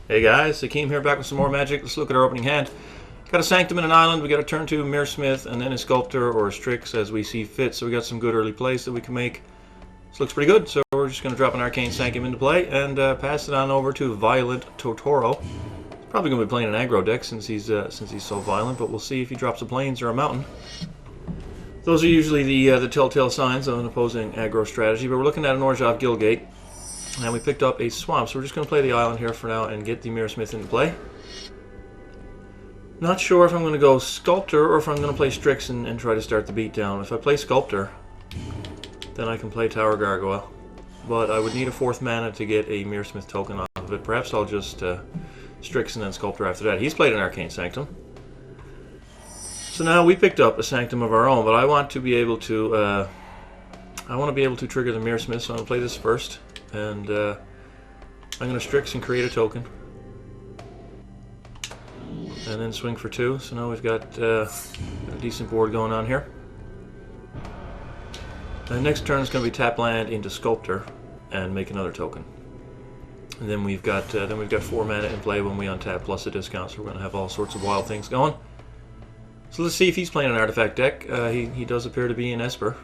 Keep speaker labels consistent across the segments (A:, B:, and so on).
A: Hey guys, Hakeem here, back with some more magic. Let's look at our opening hand. Got a Sanctum and an Island, we got a turn 2 Mirror Smith, and then a Sculptor or a Strix as we see fit. So we got some good early plays that we can make. This looks pretty good, so we're just going to drop an Arcane Sanctum into play and pass it on over to Violent Totoro. He's probably going to be playing an aggro deck since he's so violent, but we'll see if he drops a Plains or a Mountain. Those are usually the telltale signs of an opposing aggro strategy, but we're looking at an Orzhov Guildgate. And we picked up a Swamp, so we're just going to play the Island here for now and get the Mirror Smith into play. Not sure if I'm going to go Sculptor or if I'm going to play Strix and try to start the beatdown. If I play Sculptor, then I can play Tower Gargoyle. But I would need a 4th mana to get a Mirror Smith token off of it. Perhaps I'll just Strix and then Sculptor after that. He's played an Arcane Sanctum. So now we picked up a Sanctum of our own, but I want to be able to trigger the Mirror Smith, so I'm going to play this first. And I'm going to Strix and create a token. And then swing for 2. So now we've got a decent board going on here. And next turn is going to be tap land into Sculptor and make another token. And then we've got 4 mana in play when we untap plus a discount. So we're going to have all sorts of wild things going. So let's see if he's playing an artifact deck. He does appear to be in Esper.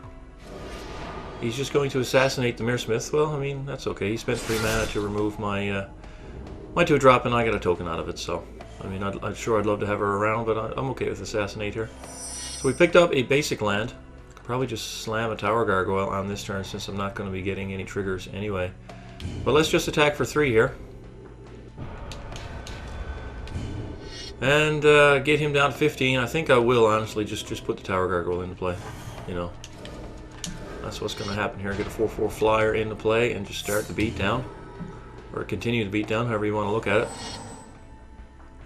A: He's just going to assassinate the Mirror Smith. Well, I mean, that's okay. He spent 3 mana to remove my 2-drop, and I got a token out of it. So, I mean, I'm sure I'd love to have her around, but I'm okay with assassinate her. So we picked up a basic land. Could probably just slam a Tower Gargoyle on this turn since I'm not going to be getting any triggers anyway. But let's just attack for 3 here. And get him down to 15. I think I will, honestly, just put the Tower Gargoyle into play. You know. That's what's going to happen here. Get a 4/4 flyer into play and just start the beatdown. Or continue the beatdown, however you want to look at it.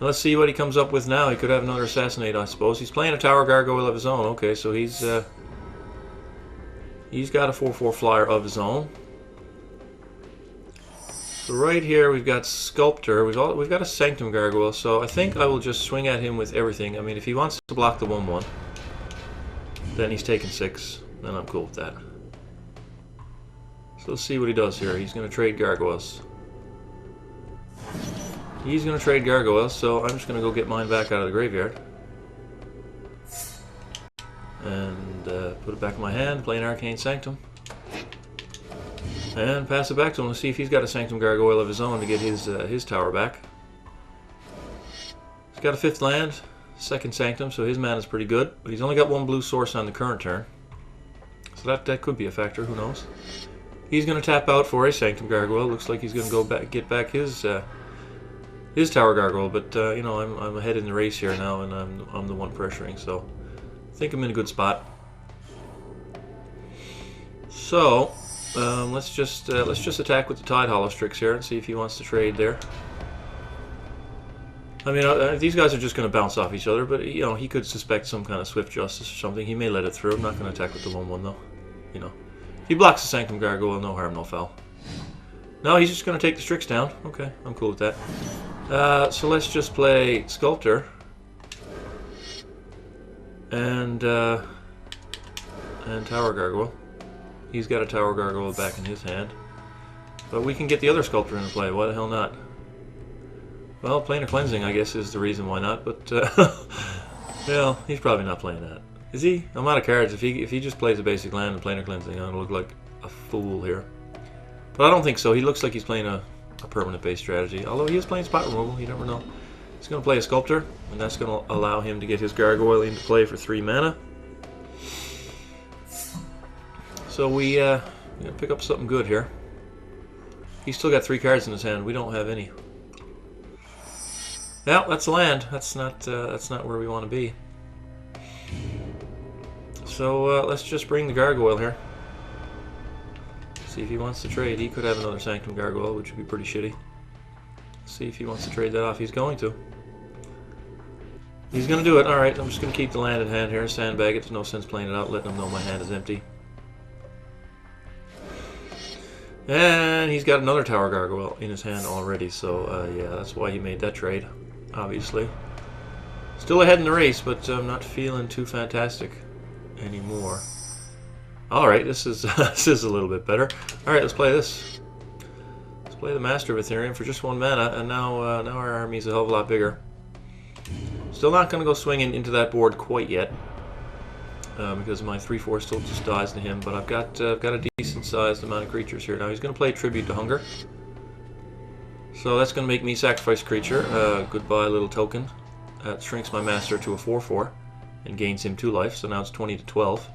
A: Now let's see what he comes up with now. He could have another assassinate, I suppose. He's playing a Tower Gargoyle of his own. Okay, so he's got a 4/4 flyer of his own. So right here we've got Sculptor. We've got a Sanctum Gargoyle, so I think I will just swing at him with everything. I mean, if he wants to block the 1/1, then he's taking 6. Then I'm cool with that. So let's see what he does here. He's going to trade Gargoyles. He's going to trade Gargoyles, so I'm just going to go get mine back out of the graveyard. And put it back in my hand, play an Arcane Sanctum. And pass it back to him to see if he's got a Sanctum Gargoyle of his own to get his tower back. He's got a 5th land, 2nd Sanctum, so his mana's pretty good. But he's only got 1 blue source on the current turn. So that could be a factor, who knows. He's going to tap out for a Sanctum Gargoyle. Looks like he's going to go back, get back his Tower Gargoyle, but you know, I'm ahead in the race here now, and I'm the one pressuring, so I think I'm in a good spot. So let's just attack with the Tide Hollow Strix here and see if he wants to trade there. I mean, these guys are just going to bounce off each other, but you know, he could suspect some kind of Swift Justice or something. He may let it through. I'm not going to attack with the 1/1 though. You know, if he blocks the Sanctum Gargoyle, no harm, no foul. No, he's just going to take the Strix down. Okay, I'm cool with that. So let's just play Sculptor and Tower Gargoyle. He's got a Tower Gargoyle back in his hand, but we can get the other Sculptor into play. Why the hell not? Well, Planar Cleansing, I guess, is the reason why not, but, well, he's probably not playing that. Is he? I'm out of cards. If he just plays a basic land and Planar Cleansing, I'm going to look like a fool here. But I don't think so. He looks like he's playing a permanent-based strategy, although he is playing spot removal, you never know. He's going to play a Sculptor, and that's going to allow him to get his Gargoyle into play for 3 mana. So we pick up something good here. He's still got 3 cards in his hand. We don't have any. Well, that's land. That's not where we want to be. So let's just bring the Gargoyle here. See if he wants to trade. He could have another Sanctum Gargoyle, which would be pretty shitty. See if he wants to trade that off. He's going to. He's going to do it. Alright, I'm just going to keep the land in hand here. Sandbag it. There's no sense playing it out, letting him know my hand is empty. And he's got another Tower Gargoyle in his hand already, so yeah, that's why he made that trade, obviously. Still ahead in the race, but I'm not feeling too fantastic anymore. Alright, this is this is a little bit better. Alright, let's play this. Let's play the Master of Ethereum for just 1 mana, and now now our army's a hell of a lot bigger. Still not going to go swinging into that board quite yet, because my 3/4 still just dies to him. But I've got a decent sized amount of creatures here. Now he's going to play Tribute to Hunger, so that's going to make me sacrifice a creature. Goodbye, little token. That shrinks my Master to a 4/4 and gains him 2 life. So now it's 20 to 12.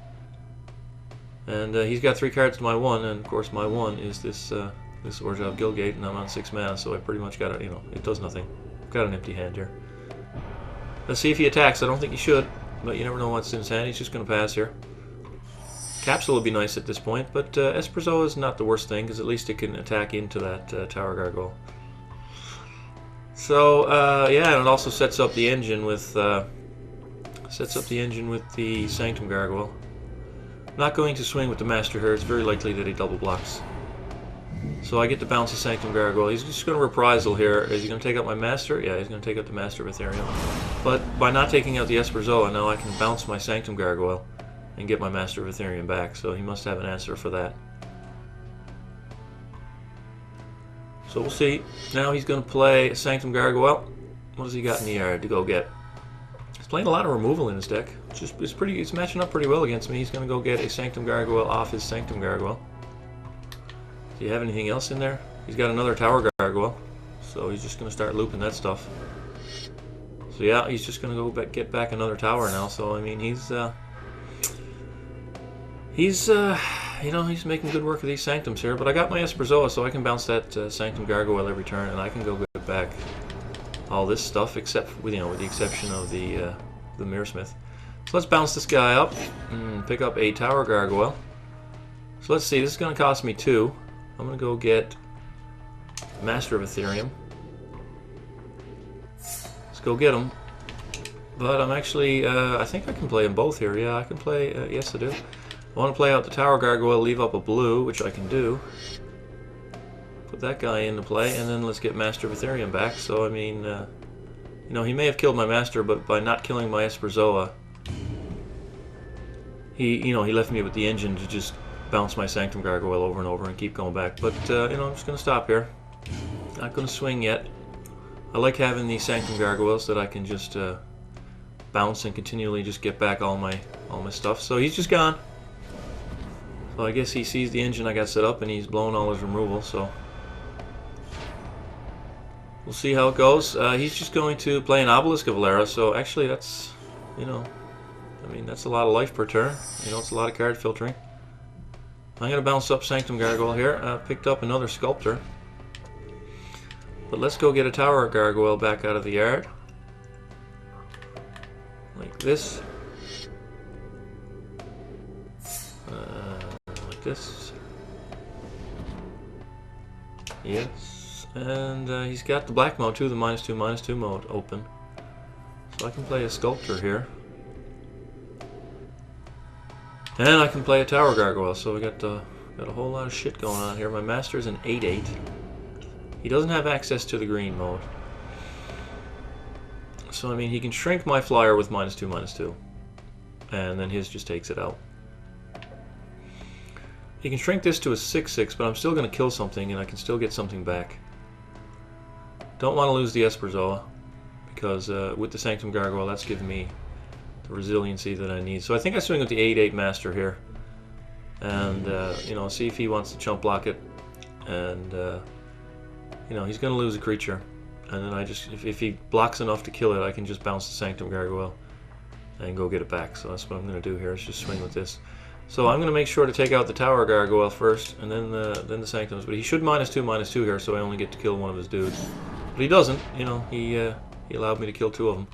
A: And he's got 3 cards to my 1, and of course my 1 is this this Order of Gilgate, and I'm on 6 mana, so I pretty much got it. You know, it does nothing. I've got an empty hand here. Let's see if he attacks. I don't think he should, but you never know what's in his hand. He's just going to pass here. Capsule would be nice at this point, but Esper is not the worst thing, because at least it can attack into that Tower Gargoyle. So yeah, and it also sets up the engine with the Sanctum Gargoyle. I'm not going to swing with the Master here. It's very likely that he double blocks. So I get to bounce the Sanctum Gargoyle. He's just going to reprisal here. Is he going to take out my Master? Yeah, he's going to take out the Master of Ethereum. But by not taking out the Esper, now I can bounce my Sanctum Gargoyle and get my Master of Ethereum back. So he must have an answer for that. So we'll see. Now he's going to play Sanctum Gargoyle. What has he got in the yard to go get? He's playing a lot of removal in his deck. It's matching up pretty well against me. He's going to go get a Sanctum Gargoyle off his Sanctum Gargoyle. Do you have anything else in there? He's got another Tower Gargoyle, so he's just going to start looping that stuff. So yeah, he's just going to go get back another tower now. So I mean, he's you know, he's making good work of these Sanctums here. But I got my Esper, so I can bounce that Sanctum Gargoyle every turn, and I can go get back all this stuff, except with the exception of the Mirrorsmith. So let's bounce this guy up and pick up a Tower Gargoyle. So let's see, this is going to cost me 2. I'm going to go get Master of Ethereum. Let's go get him. But I'm actually, I think I can play them both here. Yeah, I can play, yes I do. I want to play out the Tower Gargoyle, leave up a blue, which I can do. Put that guy into play, and then let's get Master of Ethereum back. So, I mean, you know, he may have killed my Master, but by not killing my Esper, he left me with the engine to just bounce my Sanctum Gargoyle over and over and keep going back. But, you know, I'm just going to stop here. Not going to swing yet. I like having these Sanctum Gargoyles that I can just bounce and continually just get back all my stuff. So he's just gone. So I guess he sees the engine I got set up and he's blown all his removal. So we'll see how it goes. He's just going to play an Obelisk of Valera. So actually that's, you know, I mean, that's a lot of life per turn. You know, it's a lot of card filtering. I'm going to bounce up Sanctum Gargoyle here. Picked up another Sculptor. But let's go get a Tower Gargoyle back out of the yard. Like this. Like this. Yes. And he's got the black mode too, the -2/-2 mode open. So I can play a Sculptor here. And I can play a Tower Gargoyle, so we got a whole lot of shit going on here. My Master's an 8/8. He doesn't have access to the green mode. So, I mean, he can shrink my flyer with -2/-2. And then his just takes it out. He can shrink this to a 6/6, but I'm still going to kill something, and I can still get something back. Don't want to lose the Esper, because with the Sanctum Gargoyle, that's giving me the resiliency that I need. So I think I swing with the 8/8 Master here. And, you know, see if he wants to chump block it. And, you know, he's going to lose a creature. And then I just, if he blocks enough to kill it, I can just bounce the Sanctum Gargoyle and go get it back. So that's what I'm going to do here, is just swing with this. So I'm going to make sure to take out the Tower Gargoyle first, and then the Sanctums. But he should -2/-2 here, so I only get to kill one of his dudes. But he doesn't, you know, he allowed me to kill 2 of them.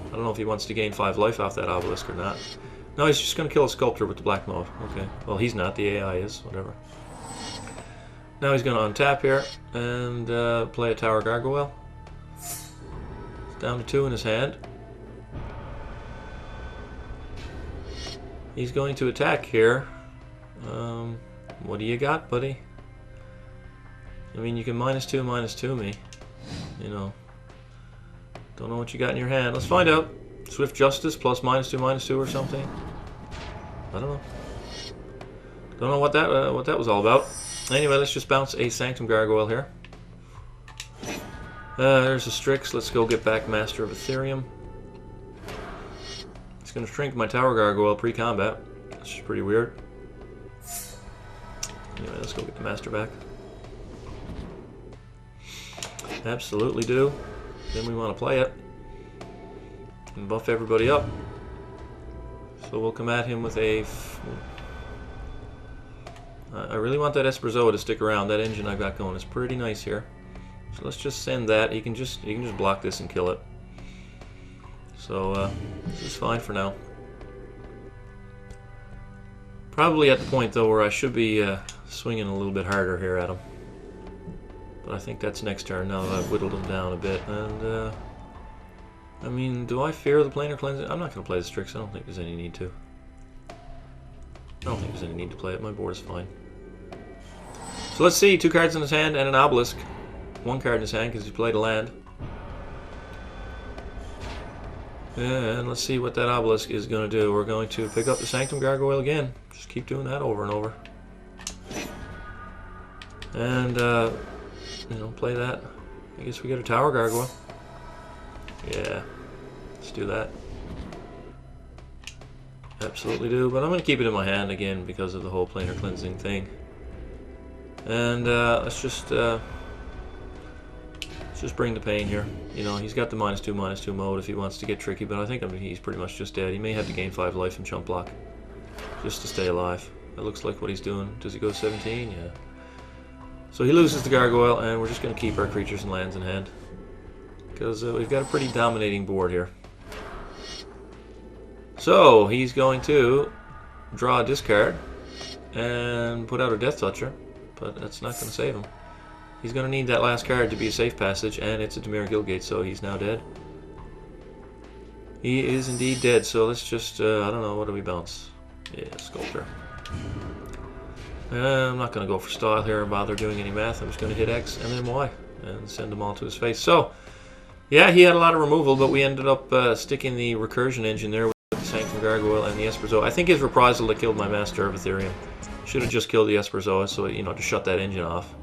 A: I don't know if he wants to gain 5 life off that Obelisk or not. No, he's just going to kill a Sculptor with the black mode. Okay, well, he's not, the AI is, whatever. Now he's going to untap here and play a Tower Gargoyle. It's down to 2 in his hand. He's going to attack here. What do you got, buddy? I mean, you can -2/-2 me. You know. Don't know what you got in your hand. Let's find out. Swift Justice plus -2/-2 or something. I don't know. Don't know what that was all about. Anyway, let's just bounce a Sanctum Gargoyle here. There's a Strix. Let's go get back Master of Ethereum. It's going to shrink my Tower Gargoyle pre-combat, which is pretty weird. Anyway, let's go get the Master back. Absolutely do. Then we want to play it and buff everybody up. So we'll come at him with a... I really want that Esper to stick around. That engine I've got going is pretty nice here. So let's just send that. He can just block this and kill it. So this is fine for now. Probably at the point though where I should be swinging a little bit harder here at him. But I think that's next turn now that I've whittled him down a bit. And I mean, do I fear the planar cleansing? I'm not going to play the Strix. I don't think there's any need to. I don't think there's any need to play it. My board is fine. So let's see. 2 cards in his hand and an obelisk. 1 card in his hand because he played a land. And let's see what that obelisk is going to do. We're going to pick up the Sanctum Gargoyle again. Just keep doing that over and over. And, you know, play that. I guess we get a Tower Gargoyle. Yeah, let's do that. Absolutely do, but I'm going to keep it in my hand again because of the whole planar cleansing thing. And let's just bring the pain here. You know, he's got the -2/-2 mode if he wants to get tricky, but I think he's pretty much just dead. He may have to gain 5 life and chump block just to stay alive. That looks like what he's doing. Does he go 17? Yeah. So he loses the Gargoyle, and we're just going to keep our creatures and lands in hand because we've got a pretty dominating board here. So he's going to draw a discard and put out a Death Toucher, but that's not going to save him. He's going to need that last card to be a safe passage, and it's a Dimir Guildgate, so he's now dead. He is indeed dead, so let's just, I don't know, what do we bounce? Yeah, Sculptor. I'm not going to go for style here and bother doing any math. I'm just going to hit X and then Y and send them all to his face. So, yeah, he had a lot of removal, but we ended up sticking the recursion engine there with the Sanctum Gargoyle and the Esper. I think his reprisal that killed my Master of Ethereum. Should have just killed the Esper, so, you know, to shut that engine off.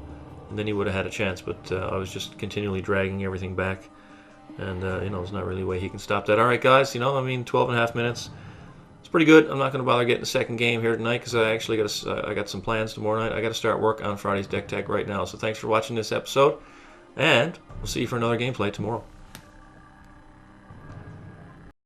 A: And then he would have had a chance, but I was just continually dragging everything back. And, you know, there's not really a way he can stop that. Alright, guys, you know, I mean, 12.5 minutes. It's pretty good. I'm not going to bother getting a second game here tonight because I actually got some plans tomorrow night. I got to start work on Friday's deck tech right now. So thanks for watching this episode, and we'll see you for another gameplay tomorrow.